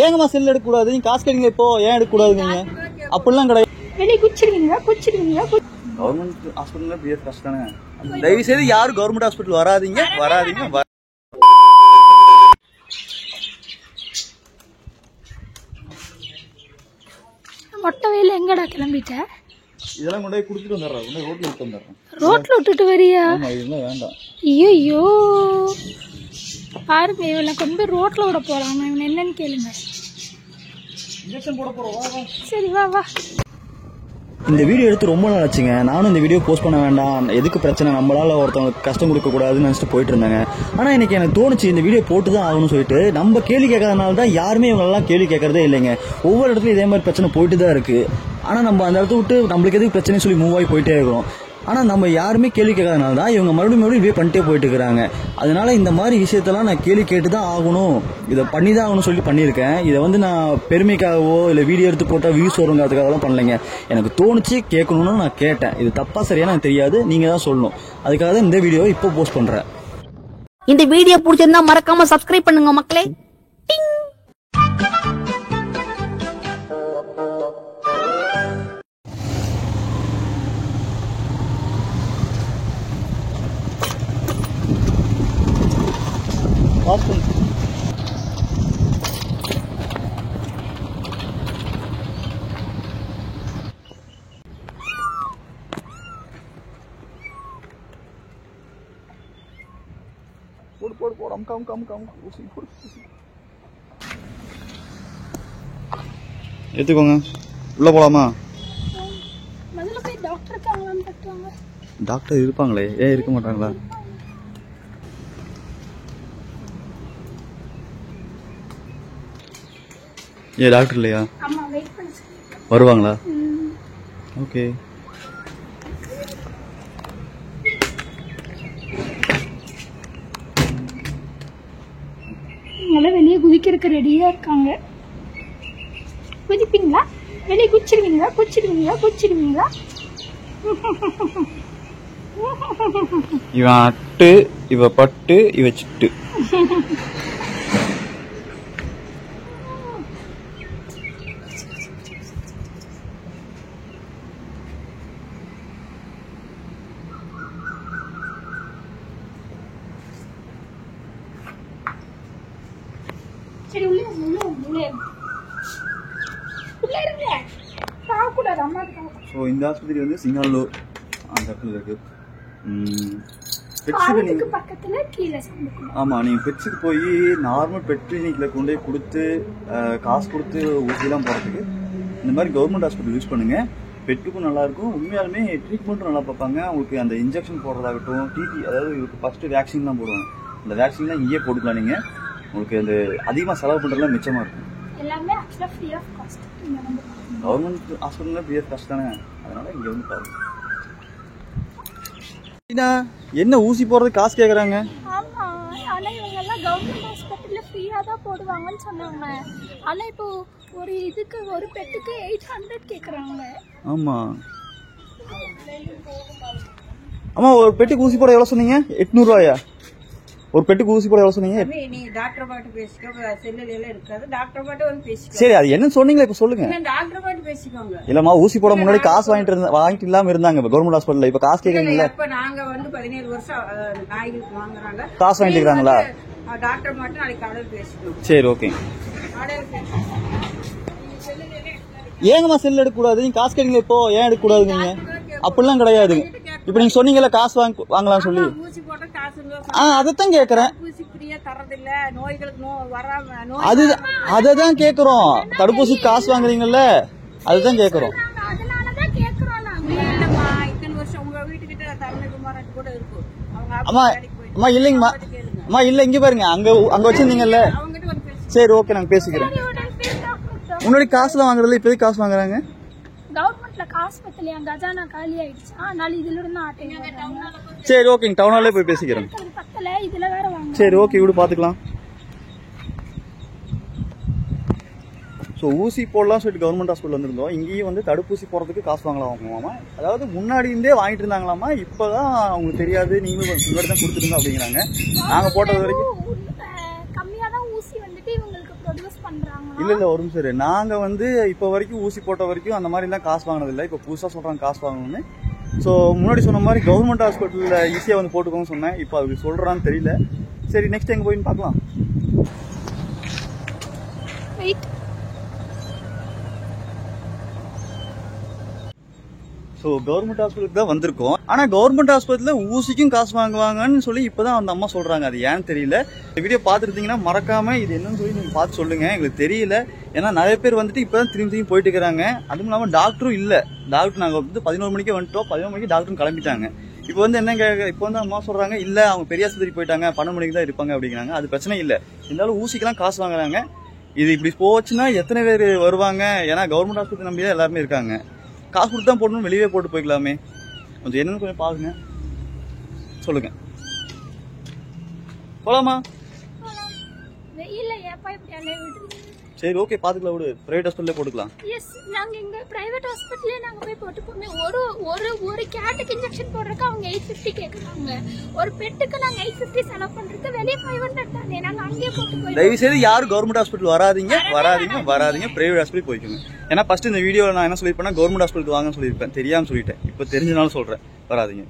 ஏங்கம்மா செல் எடுக்க கூடாது? நீங்க காசு கேட்டீங்க இப்போ ஏன் எடுக்க கூடாதுங்க? அப்படிலாம் கிடையாது. வெளியே குச்சிடுவீங்க. கவர்மெண்ட் ஹாஸ்பிட்டல்ல பிஎஃப் கஷ்டம். தயவு செய்து யாரும் கவர்மெண்ட் ஹாஸ்பிட்டல் வராதீங்க. மொட்டை வெயில எங்கடா கிளம்பிட்ட? இதெல்லாம் கொண்டு போய் கொடுத்துட்டு வந்துடுறேன். ரோட்ல விட்டு வந்துடுறேன். ரோட்ல விட்டுட்டு வரியா? இதெல்லாம் வேண்டாம். ஐயோ பாருங்க, இவனை கொண்டு போய் ரோட்ல விட போறான். இவன் என்னன்னு கேளுங்க. இன்ஜெக்ஷன் போட போறோம். சரி வா. இந்த வீடியோ எடுத்து ரொம்ப நாள் ஆச்சுங்க. நானும் இந்த வீடியோ போஸ்ட் பண்ண வேண்டாம், எதுக்கு பிரச்சனை, நம்மளால ஒருத்தவங்களுக்கு கஷ்டம் கொடுக்க கூடாதுன்னு நினைச்சிட்டு போயிட்டு இருந்தாங்க. ஆனா இன்னைக்கு எனக்கு தோணுச்சு இந்த வீடியோ போட்டு தான் ஆகணும்னு சொல்லிட்டு. நம்ம கேள்வி கேட்கறதுனால தான் யாருமே இவங்களெல்லாம் கேள்வி கேட்கறதே இல்லைங்க. ஒவ்வொரு இடத்துலயும் இதே மாதிரி பிரச்சனை போயிட்டு தான் இருக்கு. ஆனா நம்ம அந்த இடத்த விட்டு நம்மளுக்கு எதுக்கு பிரச்சனை சொல்லி மூவ் ஆகி போயிட்டே இருக்கிறோம். ஆனா நம்ம யாருமே கேள்வி கேட்கறதுனால தான் இவங்க மறுபடியும் இப்படியே பண்ணிட்டே போயிட்டு இருக்கிறாங்க. அதனால இந்த மாதிரி விஷயத்தெல்லாம் நான் கேள்வி கேட்டு தான் ஆகணும், இதை பண்ணி தான் ஆகணும்னு சொல்லி பண்ணியிருக்கேன். இதை நான் பெருமைக்காகவோ இல்லை வீடியோ எடுத்து போட்டால் வியூஸ் வருங்கிறதுக்காகலாம் பண்ணலைங்க. எனக்கு தோணுச்சு கேட்கணும்னு நான் கேட்டேன். இது தப்பா சரியான எனக்கு தெரியாது, நீங்க தான் சொல்லணும். அதுக்காக தான் இந்த வீடியோ இப்போ போஸ்ட் பண்றேன். இந்த வீடியோ பிடிச்சிருந்தா மறக்காம சப்ஸ்கிரைப் பண்ணுங்க மக்களே. போடு அமுக்க எடுத்துக்கோங்க. உள்ள போலாமா? டாக்டர் இருப்பாங்களே, ஏன் இருக்க மாட்டாங்களா? ஏன் டாக்டர் இல்லையா? வருவாங்களா? ஓகே. வெளியே குதிக்கிறதுக்கு ரெடியா இருக்காங்க. குதிப்பீங்களா? வெளியே குச்சிடுவீங்களா? இவன் அட்டு, இவ பட்டு, இவ சிட்டு. சரி உள்ளே இருங்க. சாப்பிடாத அம்மா. ஸோ இந்த ஆஸ்பத்திரி சிங்காலூர் அந்த இடத்துல இருக்கு. பக்கத்துல கீழே. ஆமா, நீங்க பெட்ஸுக்கு போய் நார்மல் பெட் கிளினிக்ல கொண்டு போய் கொடுத்து காசு கொடுத்து ஊசிலாம் போறதுக்கு இந்த மாதிரி கவர்மெண்ட் ஹாஸ்பிட்டல் யூஸ் பண்ணுங்க. பெட்டுக்கும் நல்லா இருக்கும், உண்மையாலுமே ட்ரீட்மெண்ட்டும் நல்லா பார்ப்பாங்க. உங்களுக்கு அந்த இன்ஜெக்ஷன் போடுறதாகட்டும், டிடி, அதாவது ஃபர்ஸ்ட் வேக்சின் தான் போடுவாங்க. அந்த வேக்சின்லாம் இங்கே போட்டுக்கலாம். நீங்க உங்களுக்கு அந்த அதிகமாக செலவு பண்ணுறதுலாம் மிச்சமாக இருக்கும். எல்லாமே ஆக்சுவலாக ஃப்ரீ ஆஃப் காஸ்ட். கவர்மெண்ட் ஹாஸ்பிட்டலில் ஃப்ரீ ஆஃப் காஸ்ட் தானே, அதனால இங்கே பாருங்க. என்ன ஊசி போடுறது காசு கேட்குறாங்க? ஆமாம், ஆனால் இவங்கெல்லாம் கவர்மெண்ட் ஹாஸ்பிட்டலில் ஃப்ரீயாக தான் போடுவாங்கன்னு சொன்னாங்க. ஆனால் இப்போ ஒரு பெட்டுக்கு 800 கேட்குறாங்க. ஆமாம் ஒரு பெட்டுக்கு ஊசி போட எவ்வளோ சொன்னீங்க? 800 ரூபாயா? ஒரு பெட்டுக்கு ஊசி போட எவ்வளவு சொன்னீங்க? டாக்டர் பாட்டு பேசிக்கோங்க, செல்லுல எல்லாம் இருக்காது. டாக்டர் பாட்டு வந்து பேசிக்கோங்க. சரி, அது என்ன சொன்னீங்களா இப்ப சொல்லுங்க. டாக்டர் பாட்டு பேசிக்கோங்க. இல்லம்மா, ஊசி போட முன்னாடி காசு வாங்கிட்டு இல்லாம இருந்தாங்க கவர்மெண்ட் ஹாஸ்பிட்டல்ல. இப்ப காசு கேக்குறீங்களா? இப்ப நாங்க 17 வருஷம் நாய்களுக்கு வாங்குறாங்க. காசு வாங்கிட்டு இருக்காங்களா? டாக்டர் மட்டும் நாளைக்கு காலையில் பேசிக்கோங்க. சரி, ஓகே. ஏங்கம்மா செல் எடுக்க கூடாது? நீங்க காசு கேட்டீங்க இப்போ ஏன் எடுக்க கூடாதுங்க? அப்படிலாம் கிடையாது. இப்ப நீங்க சொன்னீங்கல்ல காசு வாங்கலாம் சொல்லி. அதத்தான் கேக்குறேன். அததான் கேக்குறோம். தடுப்பூசி காசு வாங்குறீங்கல்ல, அதுதான் கேக்குறோம். அம்மா இல்லைங்கம்மா, அம்மா இல்ல, இங்க பாருங்க, அங்க வச்சிருந்தீங்கல்ல. சரி, ஓகே, நாங்க பேசிக்கிறேன். முன்னாடி காசுல வாங்குறதுல இப்ப காசு வாங்குறாங்க. கவர்மெண்ட்ல காசு பத்தலையா, கஜானா காலி ஆயிடுச்சு. அதனால இதுல இருந்து ஆட்டேங்க. சரி, ஓகே, டவுனாலே போய் பேசிக்கிறேன். பத்தல, இதுல வேற வாங்க. சரி, ஓகே, விடு, பாத்துக்கலாம். ஸோ ஊசி போடலாம் சொல்லிட்டு கவர்மெண்ட் ஹாஸ்பிட்டல் வந்துருந்தோம். இங்கேயும் தடுப்பூசி போடுறதுக்கு காசு வாங்கலாமாமா. அதாவது முன்னாடி இருந்தே வாங்கிட்டு இருந்தாங்களாமா. இப்பதான் அவங்களுக்கு தெரியாது, நீங்களும் முன்னாடி தான் கொடுத்துருங்க அப்படிங்கிறாங்க. நாங்க போட்டது வரைக்கும் கம்மியா தான் ஊசி இவங்களுக்கு இல்ல ஒரு நிமிஷம். நாங்க வந்து இப்ப வரைக்கும் ஊசி போட்ட வரைக்கும் அந்த மாதிரி எல்லாம் காசு வாங்கினது இல்ல. இப்ப புதுசா சொல்றாங்க காசு வாங்கணும்னு. சோ முன்னாடி சொன்ன மாதிரி கவர்மெண்ட் ஹாஸ்பிட்டல்ல ஈஸியா வந்து போட்டுக்கோன்னு சொன்னேன். இப்ப அது சொல்றான்னு தெரியல. சரி நெக்ஸ்ட் எங்க போய் பார்க்கலாம். ஸோ கவர்மெண்ட் ஹாஸ்பிட்டலுக்கு தான் வந்திருக்கோம். ஆனா கவர்மெண்ட் ஹாஸ்பிட்டல்ல ஊசிக்கும் காசு வாங்குவாங்கன்னு சொல்லி இப்பதான் அந்த அம்மா சொல்றாங்க. அது ஏன்னு தெரியல. இந்த வீடியோ பார்த்துருந்தீங்கன்னா மறக்காம இது என்னன்னு சொல்லி நீங்க பார்த்து சொல்லுங்க. எங்களுக்கு தெரியல. ஏன்னா நிறைய பேர் வந்துட்டு இப்பதான் திரும்பி போயிட்டு இருக்கிறாங்க. அதுவும் இல்லாம டாக்டரும் இல்ல. டாக்டர் நாங்க வந்து 11 மணிக்கு வந்துட்டோம். 11 மணிக்கு டாக்டரும் கிளம்பிட்டாங்க. இப்போ வந்து என்ன இப்போ வந்து அம்மா சொல்றாங்க இல்ல அவங்க பெரிய ஆஸ்பத்திரி போயிட்டாங்க, 12 மணிக்கு தான் இருப்பாங்க அப்படிங்கிறாங்க. அது பிரச்சனை இல்ல. இருந்தாலும் ஊசிக்கெல்லாம் காசு வாங்குறாங்க. இது இப்படி போச்சுன்னா எத்தனை பேர் வருவாங்க? ஏன்னா கவர்மெண்ட் ஹாஸ்பிட்டல் நம்பி தான் எல்லாருமே இருக்காங்க. காசு கொடுத்து தான் போடணும், வெளியே போட்டு போய்க்கலாமே. கொஞ்சம் என்னன்னு கொஞ்சம் பாருங்க, சொல்லுங்க. போலாமா? வெயில்ல ஏப்பா இப்படி அலைய விடுறீங்க? சரி ஓகே பாத்துக்கலாம், விடு. பிரைவேட் ஹாஸ்பிட்டல்ல போட்டுக்கலாம். எஸ், நாங்க இங்க பிரைவேட் ஹாஸ்பிட்டல்ல நாங்க போய் போட்டுப்போமே. ஒரு ஒரு ஒரு கேட்டுக்கு இன்ஜெக்ஷன் போடுறதுக்கு அவங்க 850 கேக்குறாங்க. ஒரு பெட்டுக்கு நாங்க 850 செலவு பண்றதுக்கு வெளிய 500 தானே. நாங்க அங்கேயே போட்டு போய். தயவு செய்து யாரும் கவர்மெண்ட் ஹாஸ்பிட்டல் வராதீங்க. பிரைவேட் ஹாஸ்பிட்டல் போய்க்கோங்க. ஏன்னா ஃபர்ஸ்ட் இந்த வீடியோல நான் என்ன சொல்லிருப்பேன்னா கவர்மெண்ட் ஹாஸ்பிட்டலுக்கு வாங்கன்னு சொல்லியிருப்பேன். தெரியாம சொல்லிட்டேன். இப்போ தெரிஞ்சனாலும் சொல்றேன், வராதீங்க.